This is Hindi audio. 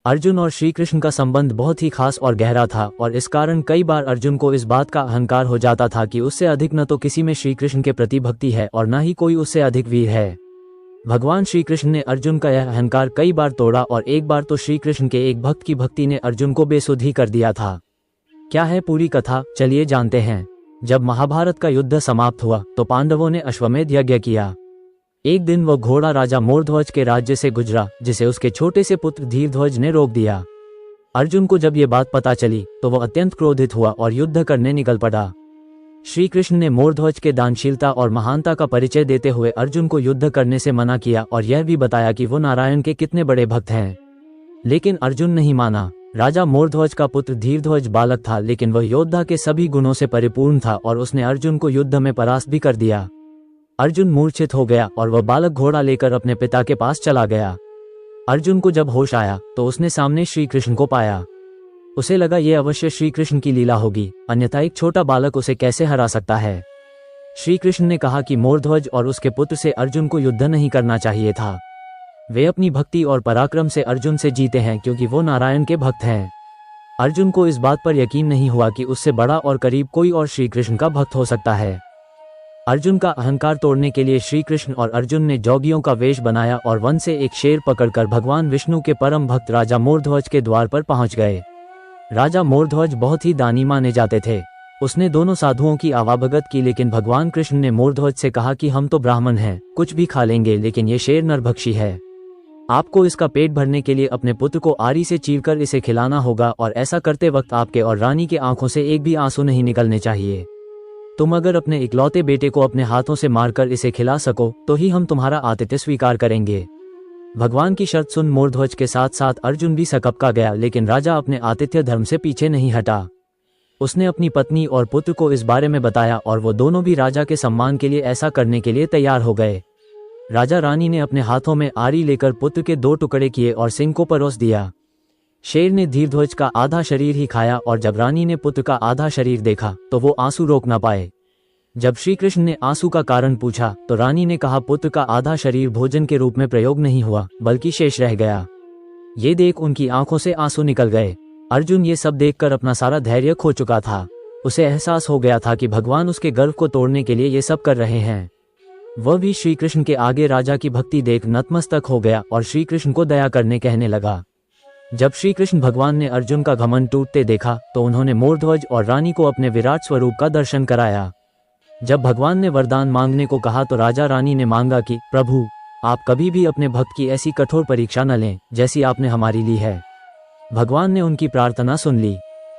अर्जुन और श्री कृष्ण का संबंध बहुत ही खास और गहरा था और इस कारण कई बार अर्जुन को इस बात का अहंकार हो जाता था कि उससे अधिक न तो किसी में श्री कृष्ण के प्रति भक्ति है और न ही कोई उससे अधिक वीर है। भगवान श्री कृष्ण ने अर्जुन का यह अहंकार कई बार तोड़ा और एक बार तो श्री कृष्ण के एक भक्त की भक्ति ने अर्जुन को बेसुध ही कर दिया था। क्या है पूरी कथा, चलिए जानते हैं। जब महाभारत का युद्ध समाप्त हुआ तो पांडवों ने अश्वमेध यज्ञ किया। एक दिन वह घोड़ा राजा मोरध्वज के राज्य से गुजरा जिसे उसके छोटे से पुत्र धीरध्वज ने रोक दिया। अर्जुन को जब ये बात पता चली तो वह अत्यंत क्रोधित हुआ और युद्ध करने निकल पड़ा। श्री कृष्ण ने मोरध्वज के दानशीलता और महानता का परिचय देते हुए अर्जुन को युद्ध करने से मना किया और यह भी बताया कि वो नारायण के कितने बड़े भक्त हैं। लेकिन अर्जुन नहीं माना। राजा मोरध्वज का पुत्र धीरध्वज बालक था, लेकिन वह योद्धा के सभी गुणों से परिपूर्ण था और उसने अर्जुन को युद्ध में परास्त भी कर दिया। अर्जुन मूर्छित हो गया और वह बालक घोड़ा लेकर अपने पिता के पास चला गया। अर्जुन को जब होश आया तो उसने सामने श्री कृष्ण को पाया। उसे लगा ये अवश्य श्री कृष्ण की लीला होगी, अन्यथा एक छोटा बालक उसे कैसे हरा सकता है। श्री कृष्ण ने कहा कि मोरध्वज और उसके पुत्र से अर्जुन को युद्ध नहीं करना चाहिए था। वे अपनी भक्ति और पराक्रम से अर्जुन से जीते हैं क्योंकि वो नारायण के भक्त हैं। अर्जुन को इस बात पर यकीन नहीं हुआ कि उससे बड़ा और करीब कोई और श्री कृष्ण का भक्त हो सकता है। अर्जुन का अहंकार तोड़ने के लिए श्री कृष्ण और अर्जुन ने जोगियों का वेश बनाया और वन से एक शेर पकड़कर भगवान विष्णु के परम भक्त राजा मोरध्वज के द्वार पर पहुंच गए। राजा मोरध्वज बहुत ही दानी माने जाते थे। उसने दोनों साधुओं की आवाभगत की, लेकिन भगवान कृष्ण ने मोरध्वज से कहा कि हम तो ब्राह्मण हैं, कुछ भी खा लेंगे, लेकिन ये शेर नरभक्षी है। आपको इसका पेट भरने के लिए अपने पुत्र को आरी से चीरकर इसे खिलाना होगा और ऐसा करते वक्त आपके और रानी के आंखों से एक भी आंसू नहीं निकलने चाहिए। तुम अगर अपने इकलौते बेटे को अपने हाथों से मारकर इसे खिला सको तो ही हम तुम्हारा आतिथ्य स्वीकार करेंगे। भगवान की शर्त सुन मोरध्वज के साथ साथ अर्जुन भी सकपका गया, लेकिन राजा अपने आतिथ्य धर्म से पीछे नहीं हटा। उसने अपनी पत्नी और पुत्र को इस बारे में बताया और वो दोनों भी राजा के सम्मान के लिए ऐसा करने के लिए तैयार हो गए। राजा रानी ने अपने हाथों में आरी लेकर पुत्र के 2 टुकड़े किए और सिंह को परोस दिया। शेर ने धीरध्वज का आधा शरीर ही खाया और जब रानी ने पुत्र का आधा शरीर देखा तो वो आंसू रोक ना पाए। जब श्री कृष्ण ने आंसू का कारण पूछा तो रानी ने कहा पुत्र का आधा शरीर भोजन के रूप में प्रयोग नहीं हुआ बल्कि शेष रह गया। ये देख उनकी आंखों से आंसू निकल गए। अर्जुन ये सब देखकर अपना सारा धैर्य खो चुका था। उसे एहसास हो गया था कि भगवान उसके गर्व को तोड़ने के लिए ये सब कर रहे हैं। वह भी श्री कृष्ण के आगे राजा की भक्ति देख नतमस्तक हो गया और श्री कृष्ण को दया करने कहने लगा। जब श्री कृष्ण भगवान ने अर्जुन का घमंड टूटते देखा तो उन्होंने मोरध्वज और रानी को अपने विराट स्वरूप का दर्शन कराया। जब भगवान ने वरदान मांगने को कहा तो राजा रानी ने मांगा कि प्रभु, आप कभी भी अपने भक्त की ऐसी कठोर परीक्षा न लें जैसी आपने हमारी ली है। भगवान ने उनकी प्रार्थना सुन ली।